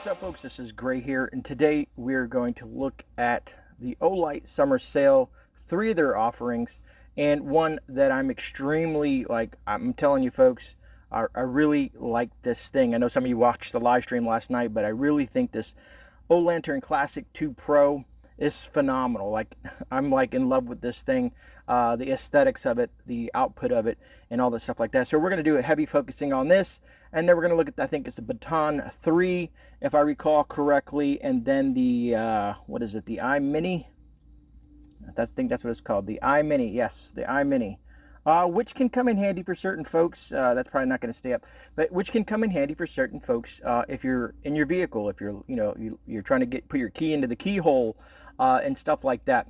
What's up, folks? This is Gray here, and today we're going to look at the Olight Summer Sale, 3 of their offerings, and one that I'm extremely, I'm telling you folks, I really like this thing. I know some of you watched the live stream last night, but I really think this Olantern Classic 2 Pro is phenomenal. I'm in love with this thing, the aesthetics of it, the output of it, and all this stuff like that. So we're going to do a heavy focusing on this, and then we're going to look at, I think it's a Baton 3, if I recall correctly, and then the, what is it, the imini? I think that's what it's called, the imini. Yes, the imini. Which can come in handy for certain folks. That's probably not going to stay up, but which can come in handy for certain folks if you're in your vehicle, if you're, you're trying to put your key into the keyhole and stuff like that.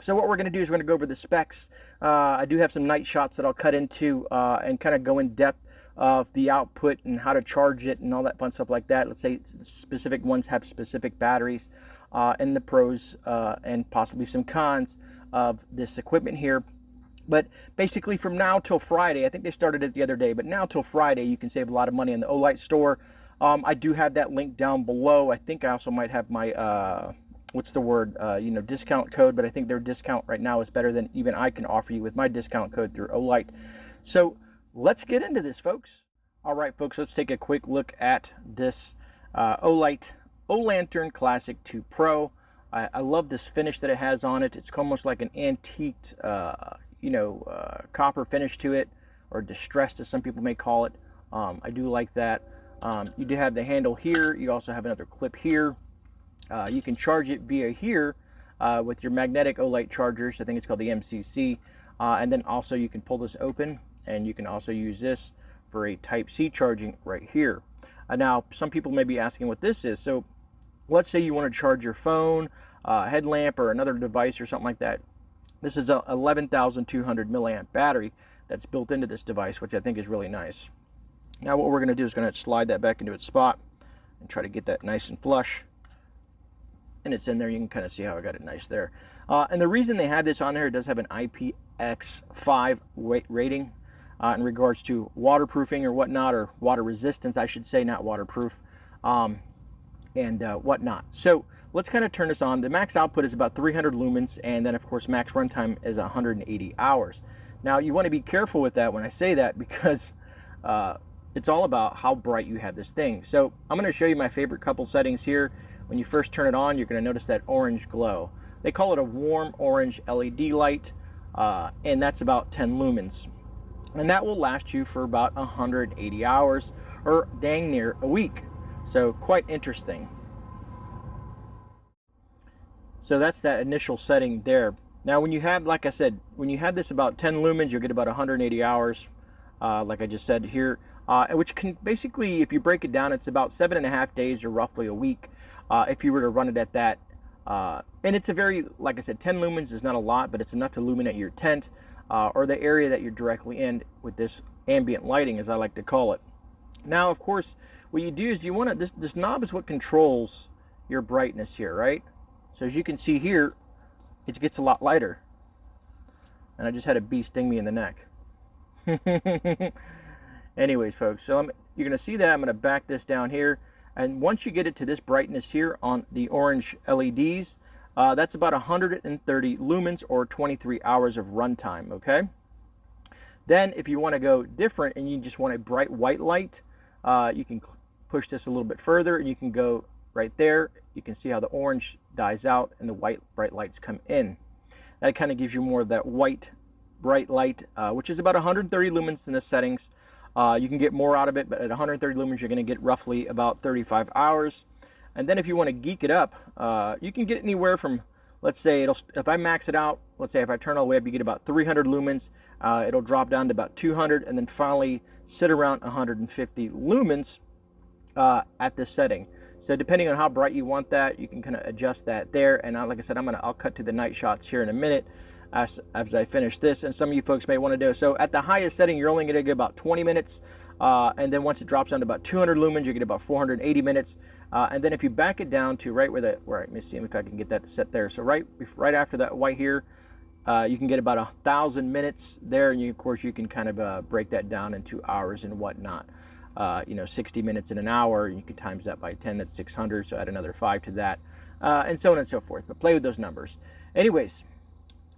So what we're going to do is we're going to go over the specs. I do have some night shots that I'll cut into and kind of go in depth of the output and how to charge it and all that fun stuff like that. Let's say specific ones have specific batteries and the pros and possibly some cons of this equipment here. But basically from now till Friday, I think they started it the other day, but now till Friday you can save a lot of money in the Olight store. I do have that link down below. I think I also might have my what's the word, discount code, but I think their discount right now is better than even I can offer you with my discount code through Olight. So let's get into this, folks. All right, folks, let's take a quick look at this Olight Olantern Classic 2 Pro. I love this finish that it has on it. It's almost like an antiqued, copper finish to it, or distressed as some people may call it. I do like that. You do have the handle here. You also have another clip here. You can charge it via here with your magnetic Olight chargers. I think it's called the MCC. And then also you can pull this open, and you can also use this for a Type-C charging right here. Now, some people may be asking what this is. So let's say you want to charge your phone, headlamp, or another device or something like that. This is a 11,200 milliamp battery that's built into this device, which I think is really nice. Now what we're going to do is going to slide that back into its spot and try to get that nice and flush. And it's in there. You can kind of see how I got it nice there. And the reason they have this on there, it does have an IPX5 weight rating in regards to waterproofing or whatnot, or water resistance, I should say, not waterproof, and whatnot. So let's kind of turn this on. The max output is about 300 lumens, and then of course max runtime is 180 hours. Now you want to be careful with that when I say that, because it's all about how bright you have this thing. So I'm going to show you my favorite couple settings here. When you first turn it on, you're going to notice that orange glow. They call it a warm orange LED light, and that's about 10 lumens. And that will last you for about 180 hours, or dang near a week. So quite interesting. So that's that initial setting there. Now when you have, like I said, when you have this about 10 lumens, you'll get about 180 hours, like I just said here, which can basically, if you break it down, it's about 7.5 days or roughly a week. If you were to run it at that. And it's a very, like I said, 10 lumens is not a lot, but it's enough to illuminate your tent or the area that you're directly in with this ambient lighting, as I like to call it. Now, of course, what you do is you want to, this knob is what controls your brightness here, right? So as you can see here, it gets a lot lighter. And I just had a bee sting me in the neck. Anyways, folks, so you're going to see that. I'm going to back this down here. And once you get it to this brightness here on the orange LEDs, that's about 130 lumens or 23 hours of runtime, okay? Then if you want to go different and you just want a bright white light, you can push this a little bit further and you can go right there. You can see how the orange dies out and the white bright lights come in. That kind of gives you more of that white bright light, which is about 130 lumens in the settings. You can get more out of it, but at 130 lumens, you're going to get roughly about 35 hours. And then if you want to geek it up, you can get anywhere from, let's say, if I max it out, let's say if I turn all the way up, you get about 300 lumens. It'll drop down to about 200, and then finally sit around 150 lumens at this setting. So depending on how bright you want that, you can kind of adjust that there. And like I said, I'll cut to the night shots here in a minute as I finish this, and some of you folks may want to do. So at the highest setting, you're only going to get about 20 minutes, and then once it drops down to about 200 lumens, you get about 480 minutes. And then if you back it down to right where let me see if I can get that set there. So right after that white here, you can get about 1,000 minutes there, and of course you can kind of break that down into hours and whatnot. 60 minutes in an hour. You can times that by 10, that's 600, so add another 5 to that, and so on and so forth. But play with those numbers. Anyways,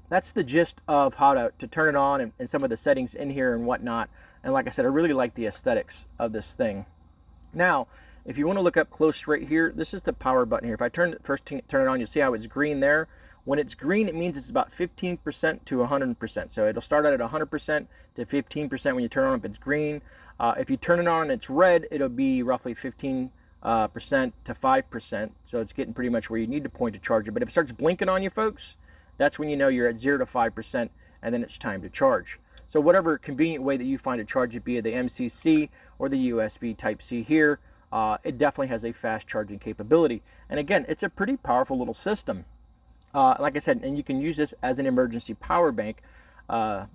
that's the gist of how to turn it on, and some of the settings in here and whatnot. And like I said, I really like the aesthetics of this thing. Now, if you want to look up close right here, this is the power button here. If I turn it on, you'll see how it's green there. When it's green, it means it's about 15% to 100%. So it'll start out at 100% to 15% when you turn it on if it's green. If you turn it on and it's red, it'll be roughly 15% to 5%. So it's getting pretty much where you need to point to charge it. But if it starts blinking on you, folks, that's when you know you're at 0 to 5%, and then it's time to charge. So whatever convenient way that you find to charge it, be it the MCC or the USB Type-C here, it definitely has a fast charging capability. And again, it's a pretty powerful little system. Like I said, and you can use this as an emergency power bank via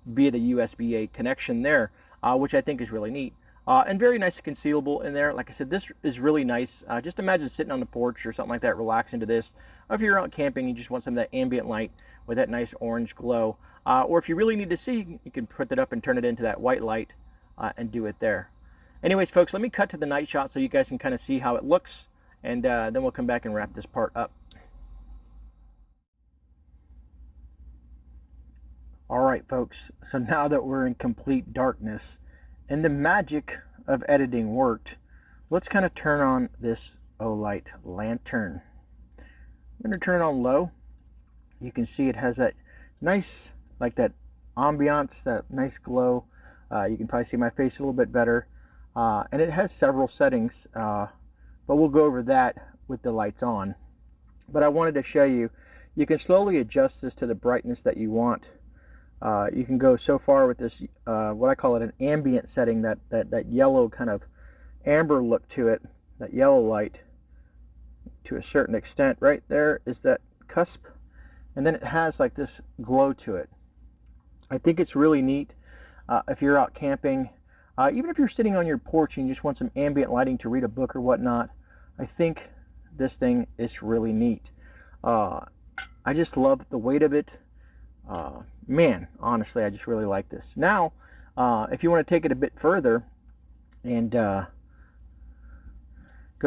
the USB-A connection there, which I think is really neat. And very nice and concealable in there. Like I said, this is really nice. Just imagine sitting on the porch or something like that, relaxing to this. Or if you're out camping, you just want some of that ambient light with that nice orange glow. Or if you really need to see, you can put it up and turn it into that white light and do it there. Anyways, folks, let me cut to the night shot so you guys can kind of see how it looks. And then we'll come back and wrap this part up. All right, folks, so now that we're in complete darkness and the magic of editing worked, let's kind of turn on this Olight lantern. I'm going to turn it on low. You can see it has that nice, like that ambiance, that nice glow. You can probably see my face a little bit better. And it has several settings, but we'll go over that with the lights on. But I wanted to show you, you can slowly adjust this to the brightness that you want. You can go so far with this, what I call it an ambient setting, that yellow kind of amber look to it, that yellow light to a certain extent. Right there is that cusp, and then it has like this glow to it. I think it's really neat if you're out camping, even if you're sitting on your porch and you just want some ambient lighting to read a book or whatnot. I think this thing is really neat. I just love the weight of it. Man, honestly, I just really like this. Now, if you want to take it a bit further and go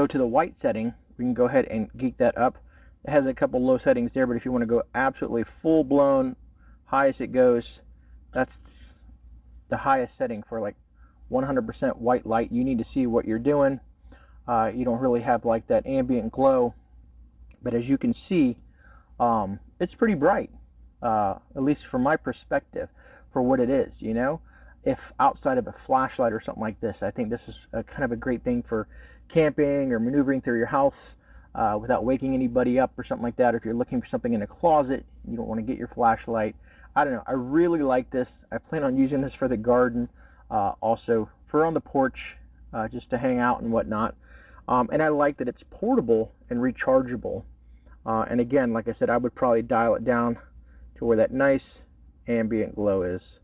to the white setting, we can go ahead and geek that up. It has a couple low settings there, but if you want to go absolutely full-blown, high as it goes, that's the highest setting for like 100% white light. You need to see what you're doing. You don't really have like that ambient glow, but as you can see, it's pretty bright. At least from my perspective, for what it is, you know. If outside of a flashlight or something like this, I think this is kind of a great thing for camping or maneuvering through your house without waking anybody up or something like that. Or if you're looking for something in a closet, you don't want to get your flashlight. I don't know. I really like this. I plan on using this for the garden, also for on the porch, just to hang out and whatnot. And I like that it's portable and rechargeable. And again, like I said, I would probably dial it down to where that nice ambient glow is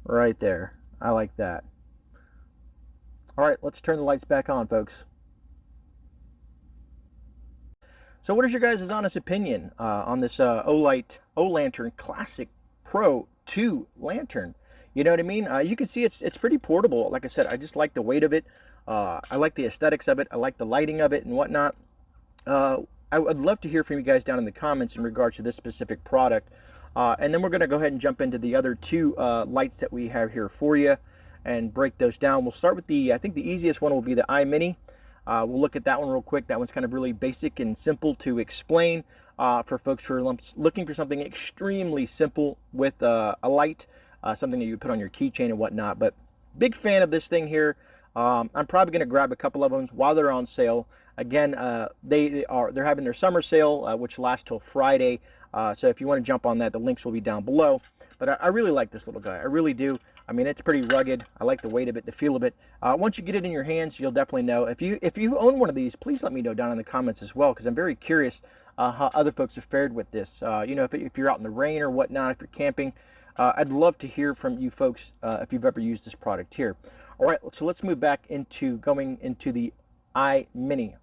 right there. I like that. All right, let's turn the lights back on, folks. So what is your guys' honest opinion on this Olight Olantern Classic Pro 2 lantern? You know what I mean? You can see it's pretty portable. Like I said, I just like the weight of it. I like the aesthetics of it. I like the lighting of it and whatnot. I would love to hear from you guys down in the comments in regards to this specific product. And then we're going to go ahead and jump into the other two lights that we have here for you and break those down. We'll start with I think the easiest one will be the imini. We'll look at that one real quick. That one's kind of really basic and simple to explain for folks who are looking for something extremely simple with a light, something that you put on your keychain and whatnot. But big fan of this thing here. I'm probably going to grab a couple of them while they're on sale. Again, they're having their summer sale, which lasts till Friday. So if you want to jump on that, the links will be down below. But I really like this little guy. I really do. I mean, it's pretty rugged. I like the weight of it, the feel of it. Once you get it in your hands, you'll definitely know. If you own one of these, please let me know down in the comments as well, because I'm very curious how other folks have fared with this. You know, if you're out in the rain or whatnot, if you're camping, I'd love to hear from you folks if you've ever used this product here. All right, so let's move back into going into the imini.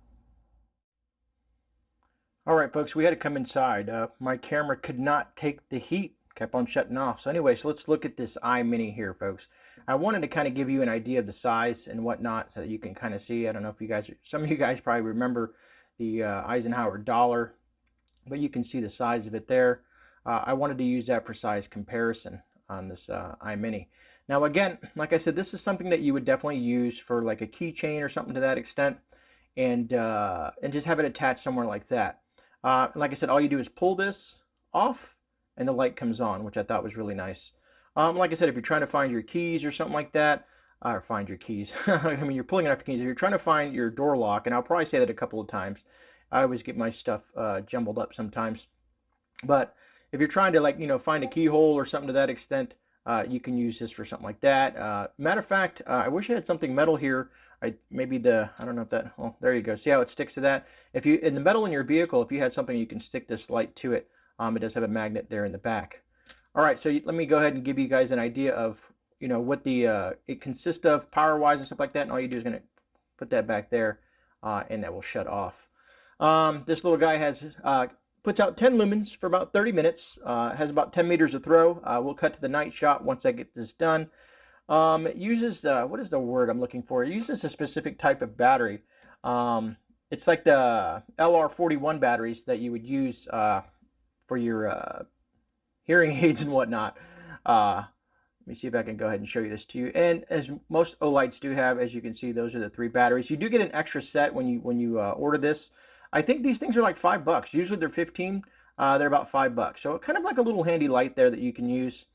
All right, folks, we had to come inside. My camera could not take the heat, kept on shutting off. So anyway, so let's look at this imini here, folks. I wanted to kind of give you an idea of the size and whatnot so that you can kind of see. I don't know if you guys, some of you guys probably remember the Eisenhower dollar, but you can see the size of it there. I wanted to use that for size comparison on this imini. Now again, like I said, this is something that you would definitely use for like a keychain or something to that extent, and just have it attached somewhere like that. Like I said, all you do is pull this off and the light comes on, which I thought was really nice. Like I said, if you're trying to find your keys or something like that, or find your keys, I mean, you're pulling out the keys. If you're trying to find your door lock, and I'll probably say that a couple of times, I always get my stuff jumbled up sometimes. But if you're trying to, like, find a keyhole or something to that extent, you can use this for something like that. Matter of fact, I wish I had something metal here. I don't know if that, well, there you go. See how it sticks to that? If you, in the metal in your vehicle, if you had something, you can stick this light to it. It does have a magnet there in the back. All right, so let me go ahead and give you guys an idea of, what the it consists of power-wise and stuff like that. And all you do is going to put that back there, and that will shut off. This little guy has puts out 10 lumens for about 30 minutes. Has about 10 meters of throw. We'll cut to the night shot once I get this done. It uses, what is the word I'm looking for? It uses a specific type of battery. It's like the LR41 batteries that you would use for your hearing aids and whatnot. Let me see if I can go ahead and show you this to you. And as most Olights do have, as you can see, those are the 3 batteries. You do get an extra set when you order this. I think these things are like $5. Usually they're 15. They're about $5. So kind of like a little handy light there that you can use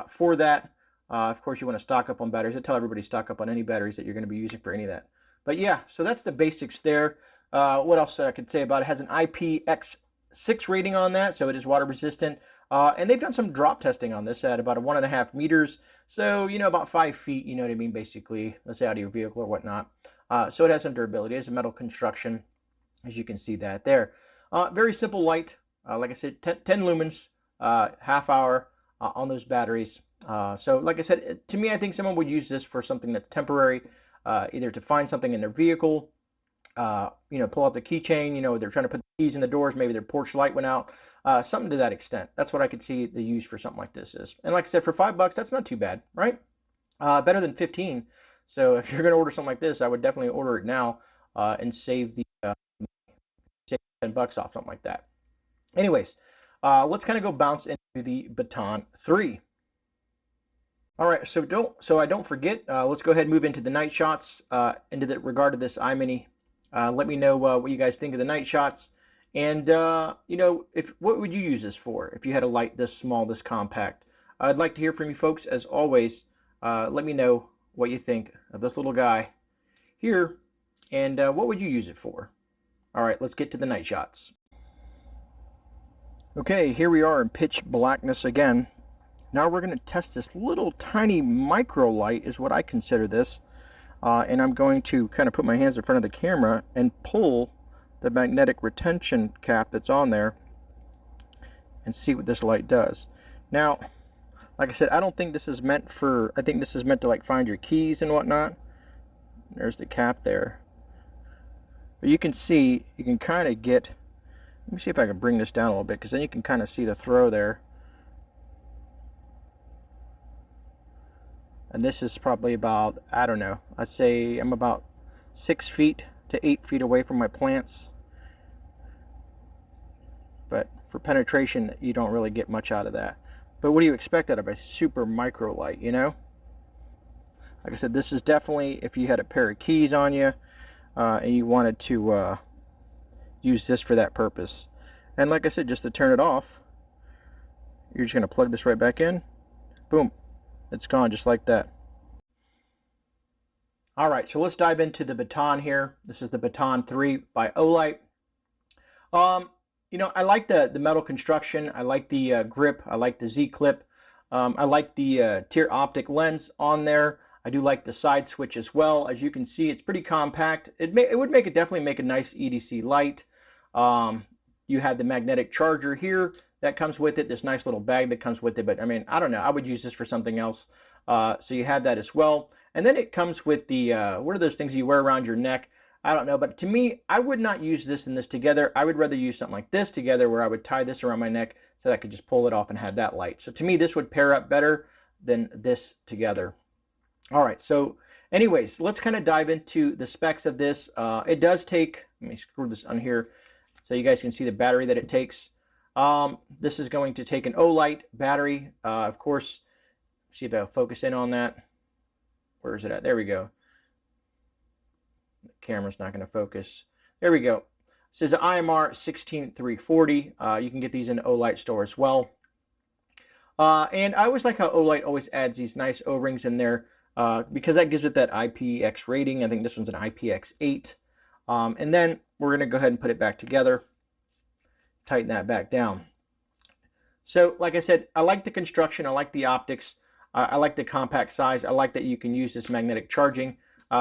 for that. Of course, you want to stock up on batteries. I tell everybody stock up on any batteries that you're going to be using for any of that. But yeah, so that's the basics there. What else I could say about it? It has an IPX6 rating on that, so it is water resistant. And they've done some drop testing on this at about 1.5 meters. So, about 5 feet, you know what I mean, basically, let's say out of your vehicle or whatnot. So it has some durability. It's a metal construction, as you can see that there. Very simple light. Like I said, 10 lumens, half hour on those batteries. So like I said, to me, I think someone would use this for something that's temporary, either to find something in their vehicle, pull out the keychain, they're trying to put the keys in the doors, maybe their porch light went out, something to that extent. That's what I could see the use for something like this is. And like I said, for $5, that's not too bad, right? Better than 15. So if you're going to order something like this, I would definitely order it now and save save $10 off, something like that. Anyways, let's kind of go bounce into the Baton 3. All right, so I don't forget, let's go ahead and move into the night shots, into the regard to this imini. Let me know what you guys think of the night shots, and what would you use this for if you had a light this small, this compact? I'd like to hear from you folks. As always, let me know what you think of this little guy here, and what would you use it for? All right, let's get to the night shots. Okay, here we are in pitch blackness again. Now we're going to test this little tiny micro light, is what I consider this. And I'm going to kind of put my hands in front of the camera and pull the magnetic retention cap that's on there and see what this light does. Now, like I said, I don't think this is meant for, I think this is meant to like find your keys and whatnot. There's the cap there. But you can see, you can kind of get, let me see if I can bring this down a little bit, because then you can kind of see the throw there. And this is probably about, I don't know, I'd say I'm about 6 feet to 8 feet away from my plants. But for penetration, you don't really get much out of that. But what do you expect out of a super micro light, Like I said, this is definitely, if you had a pair of keys on you and you wanted to use this for that purpose. And like I said, just to turn it off, you're just going to plug this right back in. Boom. It's gone just like that. All right, so let's dive into the Baton here. This is the Baton 3 by Olight. I like the metal construction. I like the grip. I like the Z-clip. I like the tear optic lens on there. I do like the side switch as well. As you can see, it's pretty compact. It would definitely make a nice EDC light. You have the magnetic charger here that comes with it, this nice little bag that comes with it. But I mean, I don't know, I would use this for something else. So you have that as well. And then it comes with the, what are those things you wear around your neck? I don't know, but to me, I would not use this and this together. I would rather use something like this together, where I would tie this around my neck so that I could just pull it off and have that light. So to me, this would pair up better than this together. All right, so anyways, let's kind of dive into the specs of this. It does take, let me screw this on here so you guys can see the battery that it takes. This is going to take an Olight battery. Of course, see if I'll focus in on that. Where is it at? There we go. The camera's not going to focus. There we go. This is an IMR 16340. You can get these in the Olight store as well. And I always like how Olight always adds these nice O-rings in there because that gives it that IPX rating. I think this one's an IPX8. And then we're going to go ahead and put it back together, tighten that back down. So like I said, I like the construction, I like the optics, I like the compact size, I like that you can use this magnetic charging.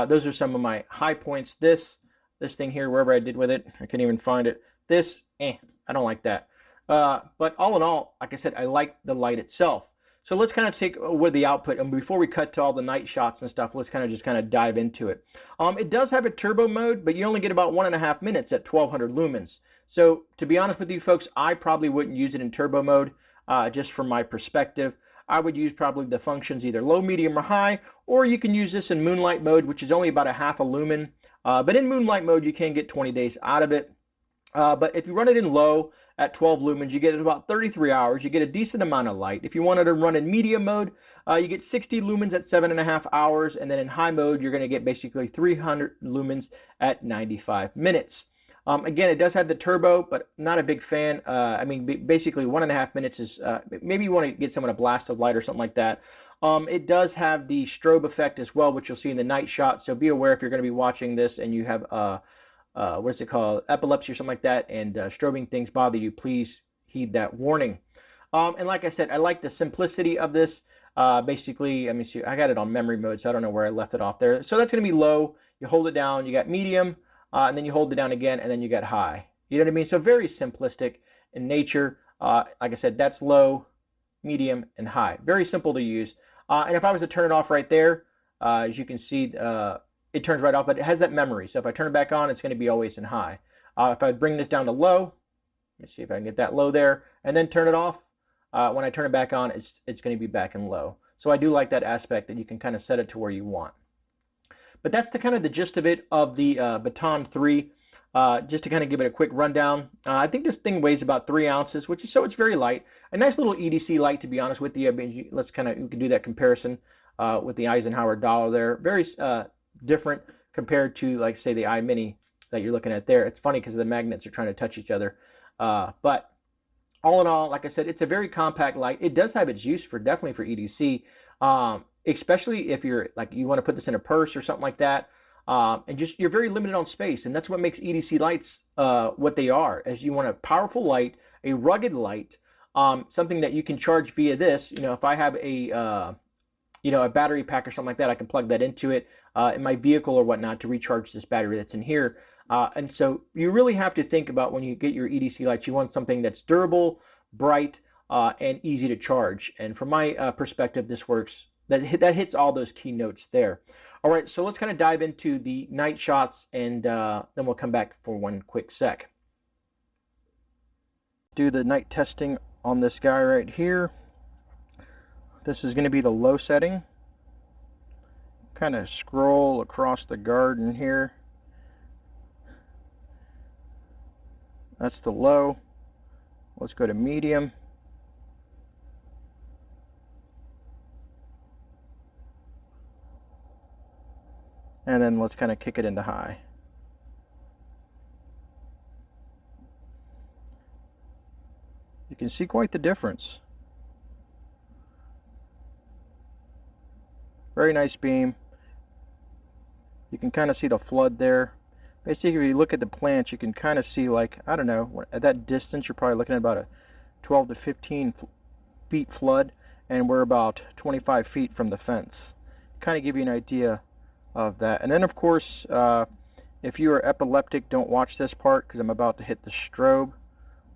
Those are some of my high points. This thing here, wherever I did with it, I can't even find it. This, I don't like that. But all in all, like I said, I like the light itself. So let's kind of take with the output, and before we cut to all the night shots and stuff, let's kind of dive into it. It does have a turbo mode, but you only get about 1.5 minutes at 1200 lumens. So to be honest with you folks, I probably wouldn't use it in turbo mode, just from my perspective. I would use probably the functions either low, medium, or high, or you can use this in moonlight mode, which is only about a half a lumen. But in moonlight mode, you can get 20 days out of it. But if you run it in low at 12 lumens, you get about 33 hours. You get a decent amount of light. If you wanted to run in medium mode, you get 60 lumens at 7.5 hours. And then in high mode, you're going to get basically 300 lumens at 95 minutes. Again, it does have the turbo, but not a big fan. I mean, basically 1.5 minutes is, maybe you want to get someone a blast of light or something like that. It does have the strobe effect as well, which you'll see in the night shot. So be aware if you're going to be watching this and you have what's it called, epilepsy or something like that, and strobing things bother you, please heed that warning. And like I said, I like the simplicity of this. Basically, let me see, I got it on memory mode, so I don't know where I left it off there. So that's going to be low. You hold it down, you got medium, and then you hold it down again, and then you got high. You know what I mean? So very simplistic in nature. Like I said, that's low, medium, and high. Very simple to use. And if I was to turn it off right there, as you can see, it turns right off, but it has that memory. So if I turn it back on, it's going to be always in high. If I bring this down to low, let me see if I can get that low there, and then turn it off, when I turn it back on, it's going to be back in low. So I do like that aspect that you can kind of set it to where you want. But that's the kind of the gist of it, of the Baton 3. Just to kind of give it a quick rundown, I think this thing weighs about 3 ounces, which is, so it's very light. A nice little EDC light, to be honest with you. I mean, let's kind of, we can do that comparison with the Eisenhower dollar there. Very different compared to, like, say, the imini that you're looking at there. It's funny because the magnets are trying to touch each other. But all in all, like I said, it's a very compact light. It does have its use for, definitely for EDC, especially if you're like, you want to put this in a purse or something like that. And just, you're very limited on space, and that's what makes EDC lights what they are. As you want a powerful light, a rugged light, something that you can charge via this. You know, if I have a a battery pack or something like that, I can plug that into it in my vehicle or whatnot to recharge this battery that's in here. And so you really have to think about, when you get your EDC lights, you want something that's durable, bright, and easy to charge. And from my perspective, this works. That hits all those key notes there. All right, so let's kind of dive into the night shots, and then we'll come back for one quick sec. Do the night testing on this guy right here. This is going to be the low setting. Kind of scroll across the garden here. That's the low. Let's go to medium. And then let's kind of kick it into high. You can see quite the difference. Very nice beam. You can kind of see the flood there. Basically, if you look at the plants, you can kind of see, like, I don't know, at that distance, you're probably looking at about a 12 to 15 feet flood, and we're about 25 feet from the fence. Kind of give you an idea of that. And then, of course, if you are epileptic, don't watch this part, because I'm about to hit the strobe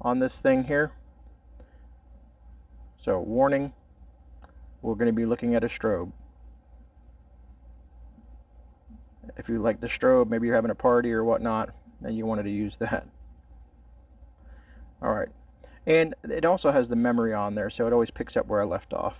on this thing here. So, warning, we're going to be looking at a strobe. If you like the strobe, maybe you're having a party or whatnot, and you wanted to use that. All right, and it also has the memory on there, so it always picks up where I left off.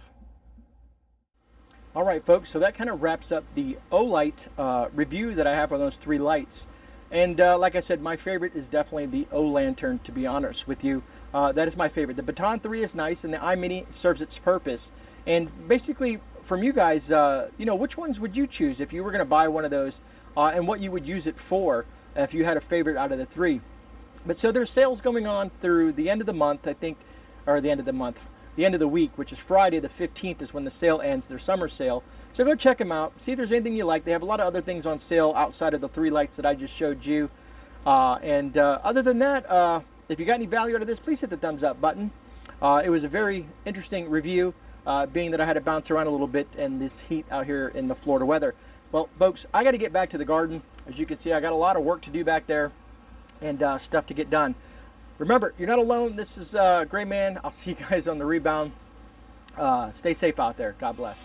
All right, folks, so that kind of wraps up the Olight review that I have on those three lights. And like I said, my favorite is definitely the Olantern, to be honest with you. That is my favorite. The Baton 3 is nice, and the imini serves its purpose. And basically, from you guys, which ones would you choose if you were going to buy one of those, and what you would use it for if you had a favorite out of the three? But so there's sales going on through the end of the month, I think, or the end of the month, the end of the week, which is Friday the 15th is when the sale ends, their summer sale. So go check them out, see if there's anything you like. They have a lot of other things on sale outside of the three lights that I just showed you. Other than that, if you got any value out of this, please hit the thumbs up button. It was a very interesting review, being that I had to bounce around a little bit in this heat out here in the Florida weather. Well, folks, I got to get back to the garden. As you can see, I got a lot of work to do back there and stuff to get done. Remember, you're not alone. This is GreyMan. I'll see you guys on the rebound. Stay safe out there. God bless.